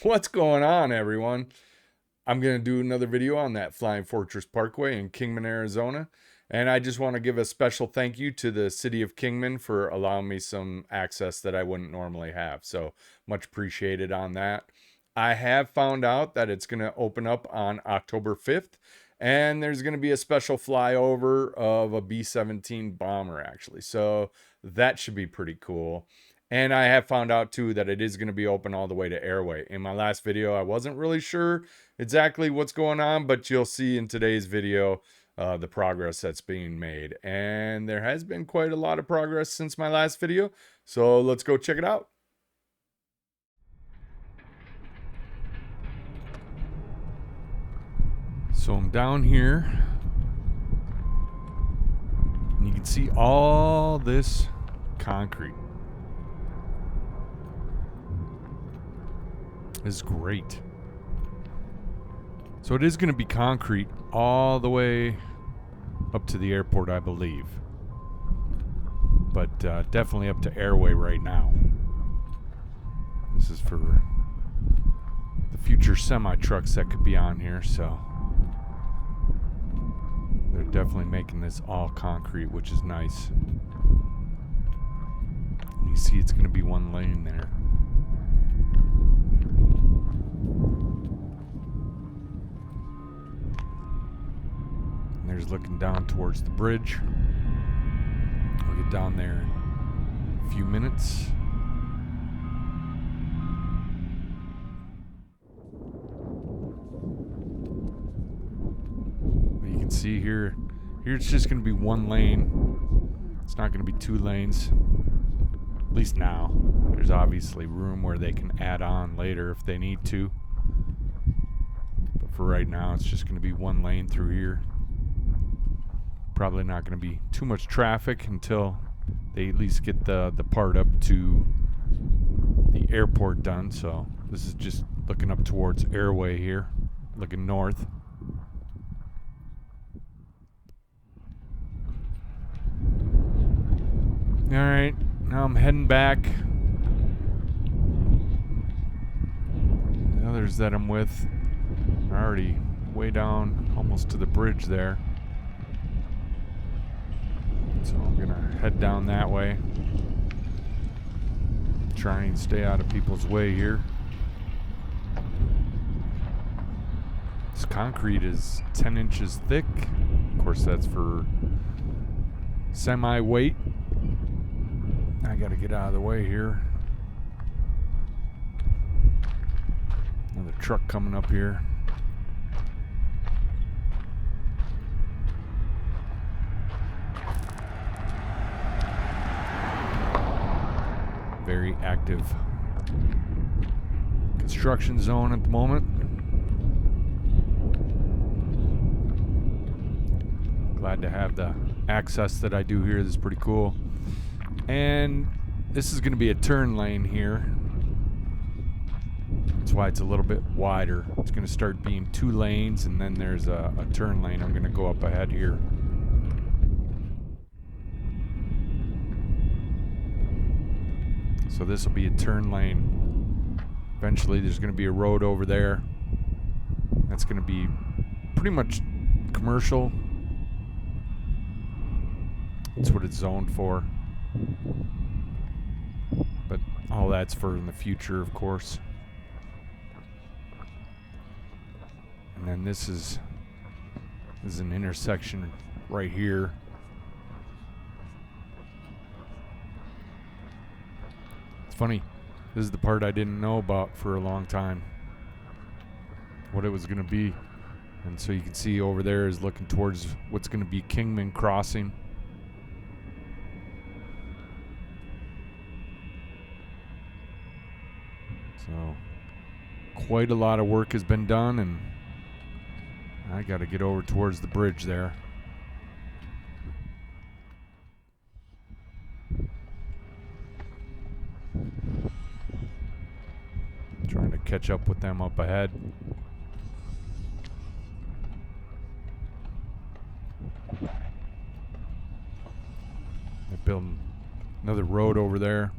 What's going on, everyone? I'm going to do another video on that Flying Fortress Parkway in Kingman, Arizona. And I just want to give a special thank you to the city of Kingman for allowing me some access that I wouldn't normally have. So much appreciated on that. I have found out that it's going to open up on October 5th. And there's going to be a special flyover of a B-17 bomber, actually. So that should be pretty cool. And I have found out too that it is going to be open all the way to Airway. In my last video, I wasn't really sure exactly what's going on, but you'll see in today's video the progress that's being made. And there has been quite a lot of progress since my last video. So let's go check it out. So I'm down here, and you can see all this concrete. Is great. So it is going to be concrete all the way up to the airport, I believe. But definitely up to Airway right now. This is for the future semi-trucks that could be on here, so they're definitely making this all concrete, which is nice. And you see it's going to be one lane there. There's looking down towards the bridge. We'll get down there in a few minutes. You can see here it's just going to be one lane. It's not going to be two lanes. At least now. There's obviously room where they can add on later if they need to. But for right now, it's just going to be one lane through here. Probably not going to be too much traffic until they at least get the part up to the airport done. So this is just looking up towards Airway here, looking north. All right, now I'm heading back. The others that I'm with are already way down almost to the bridge there. So I'm gonna head down that way. Try and stay out of people's way here. This concrete is 10 inches thick. Of course, that's for semi-weight. I gotta get out of the way here. Another truck coming up here. Very active construction zone at the moment. Glad to have the access that I do here. This is pretty cool. And this is going to be a turn lane here. That's why it's a little bit wider. It's going to start being two lanes, and then there's a turn lane. I'm going to go up ahead here. So this will be a turn lane. Eventually there's going to be a road over there. That's going to be pretty much commercial. That's what it's zoned for. But all that's for in the future, of course. And then this is an intersection right here. It's funny, this is the part I didn't know about for a long time, what it was going to be. And so you can see over there is looking towards what's going to be Kingman Crossing. So quite a lot of work has been done, and I got to get over towards the bridge there. Trying to catch up with them up ahead. They're building another road over there.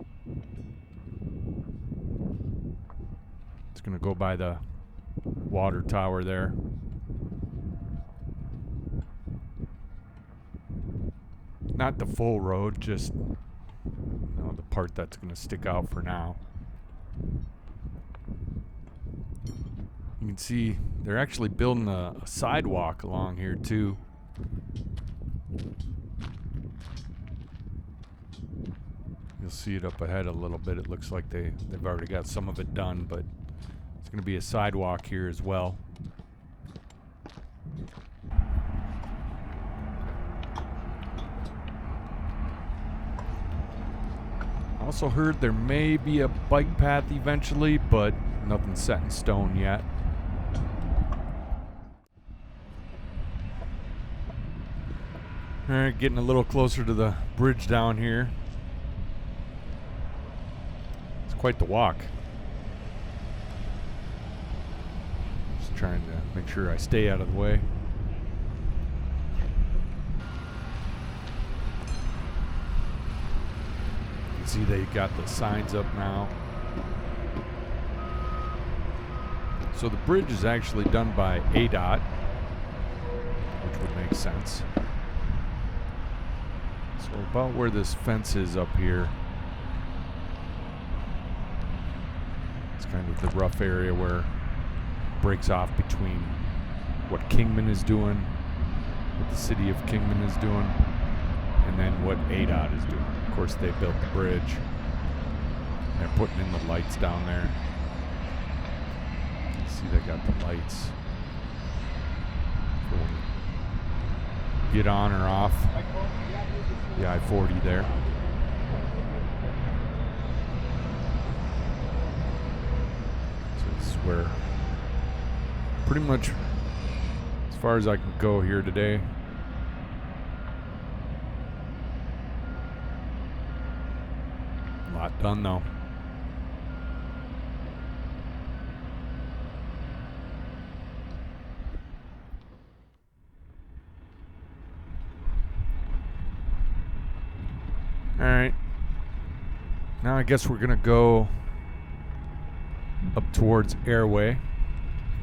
gonna go by the water tower there. Not the full road, just the part that's gonna stick out for now. You can see they're actually building a sidewalk along here too. You'll see it up ahead a little bit. It looks like they've already got some of it done, but it's going to be a sidewalk here as well. I also heard there may be a bike path eventually, but nothing's set in stone yet. All right, getting a little closer to the bridge down here. It's quite the walk. Just trying to make sure I stay out of the way. You can see they got the signs up now. So the bridge is actually done by ADOT, which would make sense. So about where this fence is up here, it's kind of the rough area where it breaks off between what Kingman is doing, what the city of Kingman is doing, and then what ADOT is doing. Of course, they built the bridge. They're putting in the lights down there. You see they got the lights for when you get on or off the I-40 there. So this is where pretty much as far as I can go here today. A lot done though. Alright, now I guess we're gonna go up towards Airway,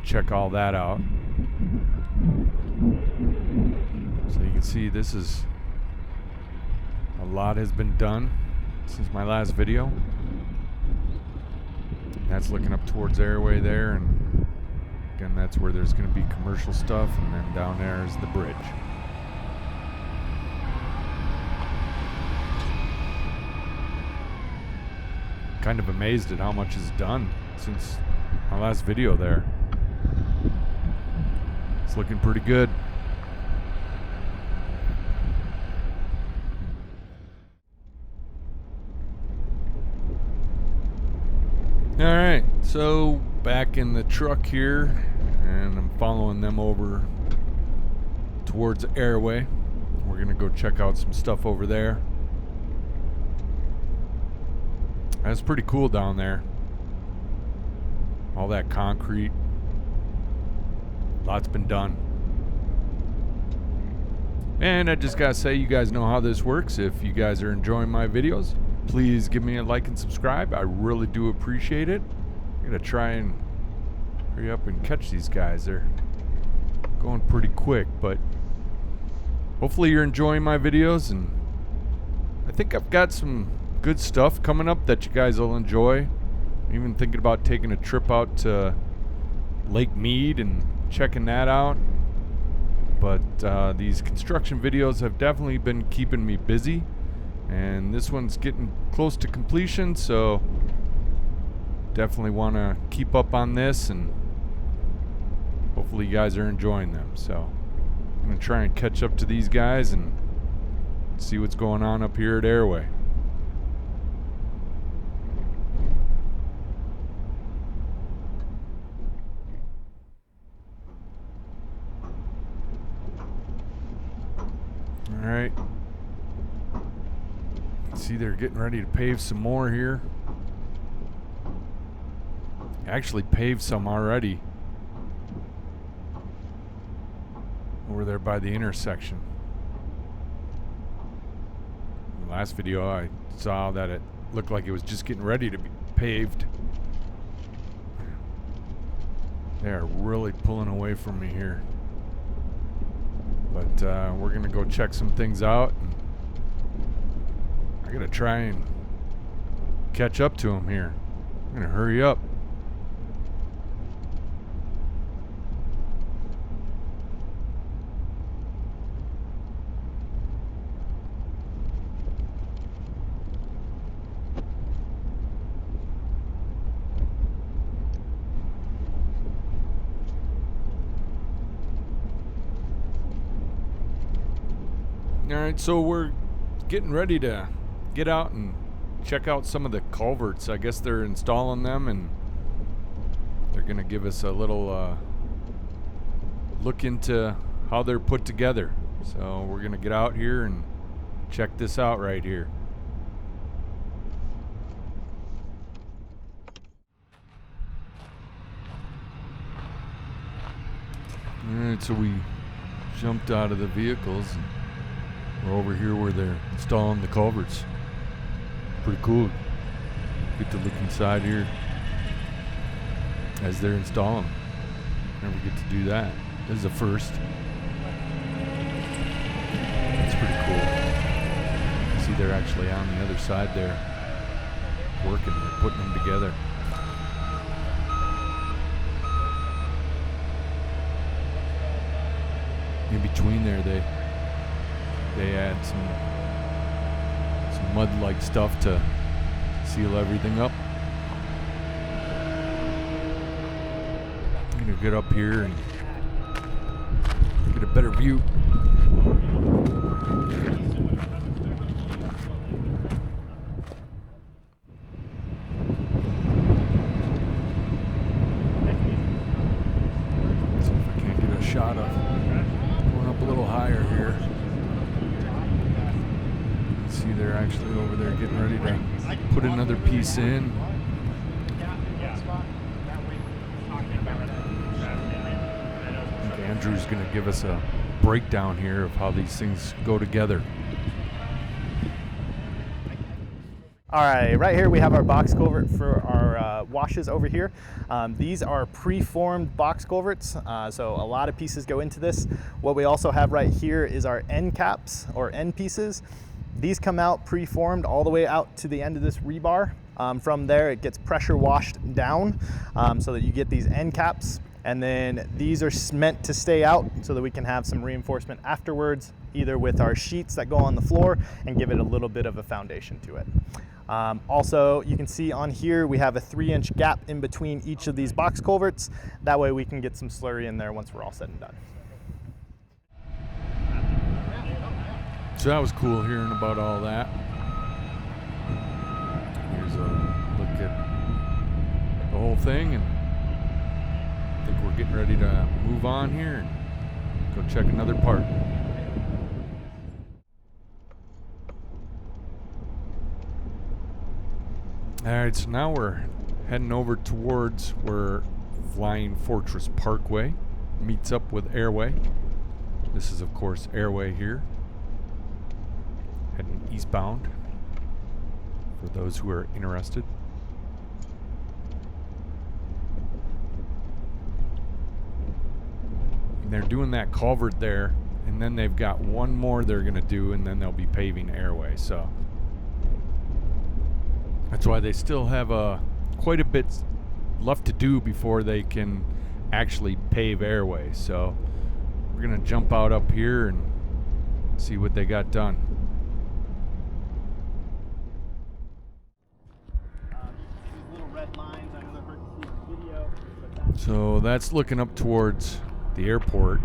check all that out. So you can see this is, a lot has been done since my last video. That's looking up towards Airway there, and again that's where there's gonna be commercial stuff, and then down there is the bridge. Kind of amazed at how much is done since my last video there. It's looking pretty good. Alright, so back in the truck here, and I'm following them over towards Airway. We're gonna go check out some stuff over there. That's pretty cool down there. All that concrete. Lots been done. And I just gotta say, you guys know how this works. If you guys are enjoying my videos, please give me a like and subscribe. I really do appreciate it. I'm gonna try and hurry up and catch these guys. They're going pretty quick, but hopefully you're enjoying my videos, and I think I've got some good stuff coming up that you guys will enjoy. I'm even thinking about taking a trip out to Lake Mead and checking that out. But these construction videos have definitely been keeping me busy, and this one's getting close to completion, so definitely want to keep up on this, and hopefully you guys are enjoying them. So I'm going to try and catch up to these guys and see what's going on up here at Airway. Alright. See, they're getting ready to pave some more here. Actually paved some already over there by the intersection. In the last video I saw that it looked like it was just getting ready to be paved. They are really pulling away from me here. But we're going to go check some things out. And I got to try and catch up to them here. I'm going to hurry up. All right, so we're getting ready to get out and check out some of the culverts. I guess they're installing them, and they're going to give us a little look into how they're put together. So we're going to get out here and check this out right here. All right, so we jumped out of the vehicles and we're over here where they're installing the culverts. Pretty cool. Get to look inside here as they're installing. Never get to do that. This is a first. That's pretty cool. See, they're actually on the other side there working. They're putting them together. In between there, they add some mud-like stuff to seal everything up. I'm gonna get up here and get a better view. See if I can't get a shot of going up a little higher here. See, they're actually over there getting ready to put another piece in. I think Andrew's going to give us a breakdown here of how these things go together. All right here we have our box culvert for our washes over here. These are pre-formed box culverts, so a lot of pieces go into this. What we also have right here is our end caps or end pieces. These come out pre-formed all the way out to the end of this rebar. From there it gets pressure washed down so that you get these end caps, and then these are meant to stay out so that we can have some reinforcement afterwards, either with our sheets that go on the floor and give it a little bit of a foundation to it. Also, you can see on here we have a 3-inch gap in between each of these box culverts. That way we can get some slurry in there once we're all said and done. So that was cool hearing about all that. Here's a look at the whole thing, and I think we're getting ready to move on here and go check another part. Alright, so now we're heading over towards where Flying Fortress Parkway meets up with Airway. This is, of course, Airway here. Heading eastbound for those who are interested. And they're doing that culvert there, and then they've got one more they're going to do, and then they'll be paving Airway. So that's why they still have quite a bit left to do before they can actually pave Airway. So we're going to jump out up here and see what they got done. So that's looking up towards the airport.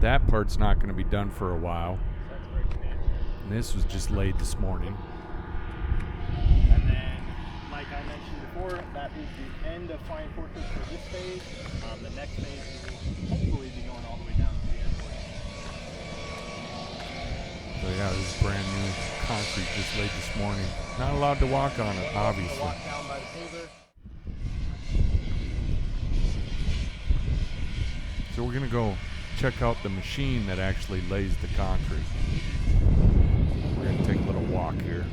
That part's not going to be done for a while. And this was just laid this morning. And then, like I mentioned before, that is the end of Flying Fortress for this phase. The next phase will hopefully be going all the way down to the airport. So yeah, this is brand new concrete just laid this morning. Not allowed to walk on it, obviously. Walk down by the paver. So we're gonna go check out the machine that actually lays the concrete. We're gonna take a little walk here.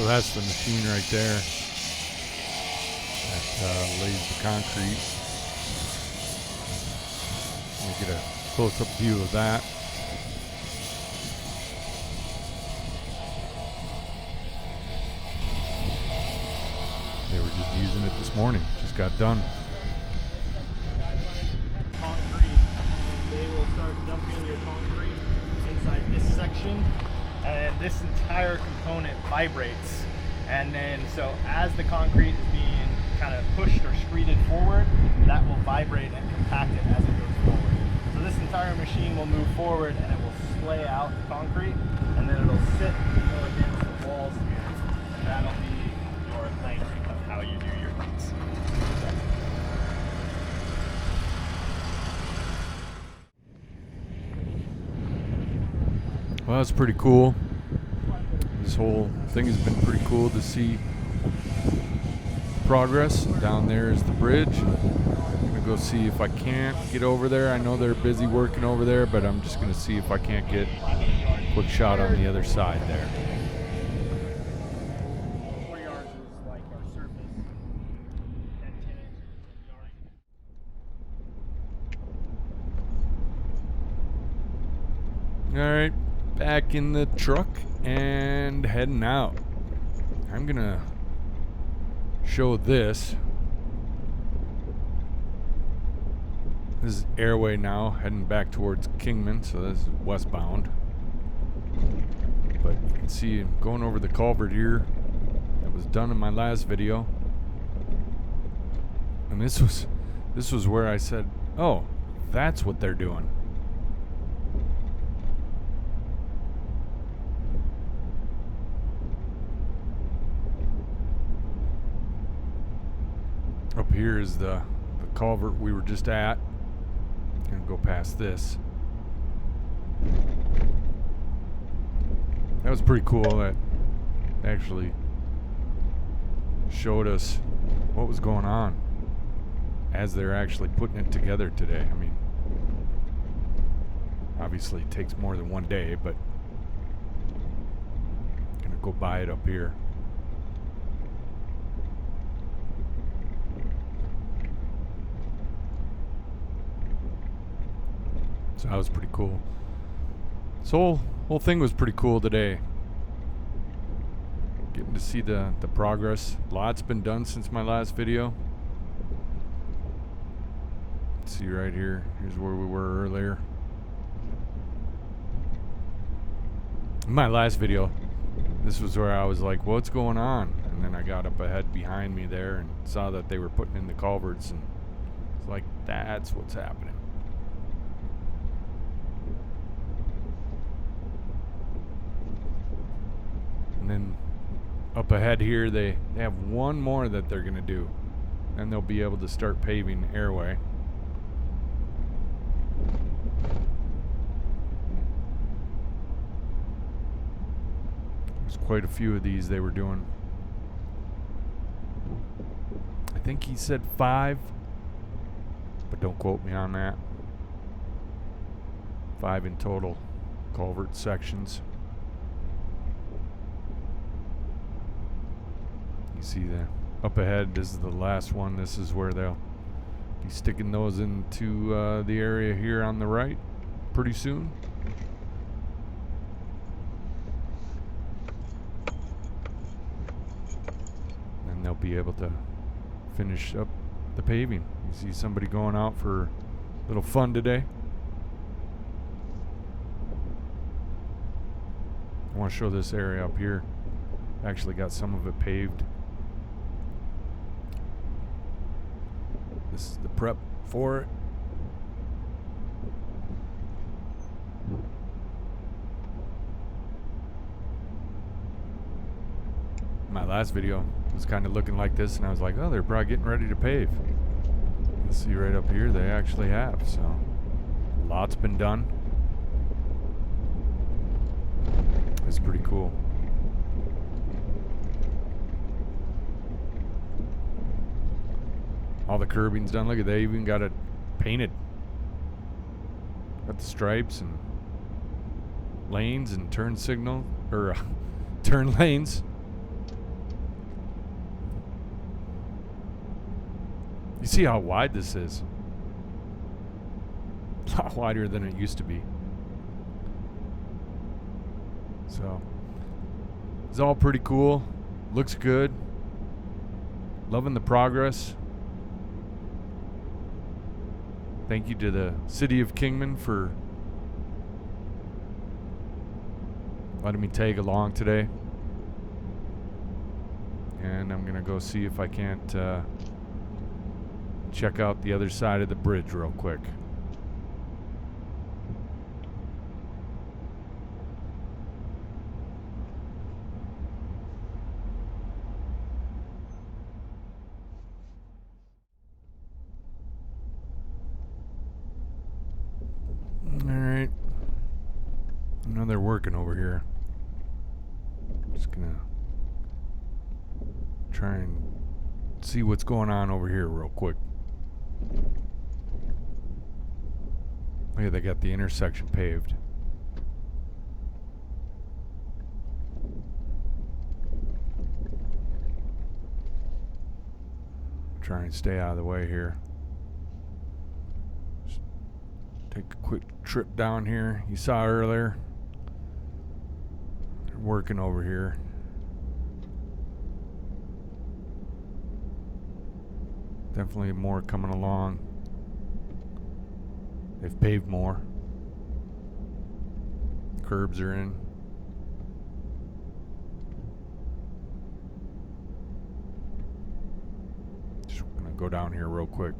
So that's the machine right there that lays the concrete. Let me get a close-up view of that. They were just using it this morning. Just got done. Concrete. They will start dumping your concrete inside this section, and this entire component vibrates. And then, so as the concrete is being kind of pushed or screeded forward, that will vibrate and compact it as it goes forward. So this entire machine will move forward, and it will splay out the concrete, and then it'll sit against the walls here, and that'll be your length of how you do your beats. Well, that's pretty cool. This whole thing has been pretty cool to see progress. Down there is the bridge. I'm gonna go see if I can't get over there. I know they're busy working over there, but I'm just gonna see if I can't get a quick shot on the other side there. 4 yards is like our surface, 10 inches yard. All right, back in the truck and heading out. I'm gonna show this. This is Airway now, heading back towards Kingman, so this is westbound. But you can see I'm going over the culvert here that was done in my last video. And this was where I said, oh, that's what they're doing. Up here is the culvert we were just at. Gonna go past this. That was pretty cool. That actually showed us what was going on as they're actually putting it together today. I mean, obviously it takes more than one day, but gonna go by it up here. So that was pretty cool. This whole thing was pretty cool today. Getting to see the progress. Lots been done since my last video. See right here. Here's where we were earlier. In my last video, this was where I was like, what's going on? And then I got up ahead behind me there and saw that they were putting in the culverts, and it's like, that's what's happening. And then up ahead here, they have one more that they're going to do. And they'll be able to start paving Airway. There's quite a few of these they were doing. I think he said 5, but don't quote me on that. 5 in total culvert sections. You see that up ahead, this is the last one. This is where they'll be sticking those into the area here on the right pretty soon. And they'll be able to finish up the paving. You see somebody going out for a little fun today. I want to show this area up here. Actually got some of it paved. This is the prep for it. My last video was kind of looking like this, and I was like, oh, they're probably getting ready to pave. You see right up here, they actually have. So, lots been done. It's pretty cool. All the curbing's done. Look at, they even got it painted. Got the stripes and lanes and turn signal, or turn lanes. You see how wide this is? A lot wider than it used to be. So, it's all pretty cool. Looks good. Loving the progress. Thank you to the City of Kingman for letting me tag along today. And I'm going to go see if I can't check out the other side of the bridge real quick. Alright. I know they're working over here. Just gonna try and see what's going on over here real quick. Look at, they got the intersection paved. Try and stay out of the way here. Just take a quick trip down here. You saw earlier. They're working over here. Definitely more coming along. They've paved more. Curbs are in. Just gonna go down here real quick.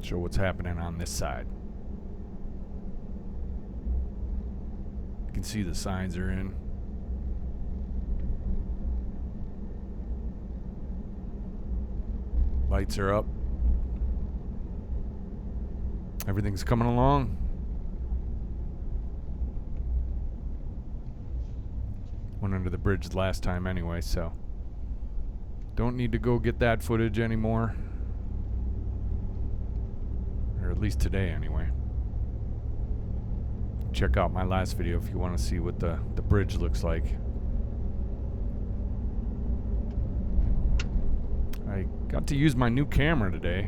Show what's happening on this side. You can see the signs are in. Lights are up. Everything's coming along. Went under the bridge last time anyway, so don't need to go get that footage anymore. Or at least today anyway. Check out my last video if you want to see what the bridge looks like. I got to use my new camera today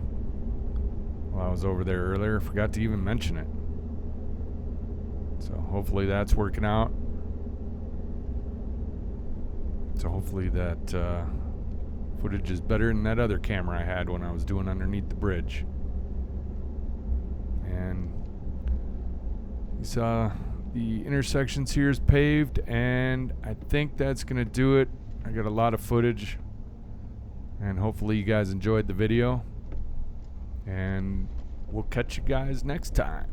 while I was over there earlier. Forgot to even mention it. So hopefully that's working out. So hopefully that footage is better than that other camera I had when I was doing underneath the bridge. And you saw the intersections here is paved, and I think that's going to do it. I got a lot of footage. And hopefully you guys enjoyed the video. And we'll catch you guys next time.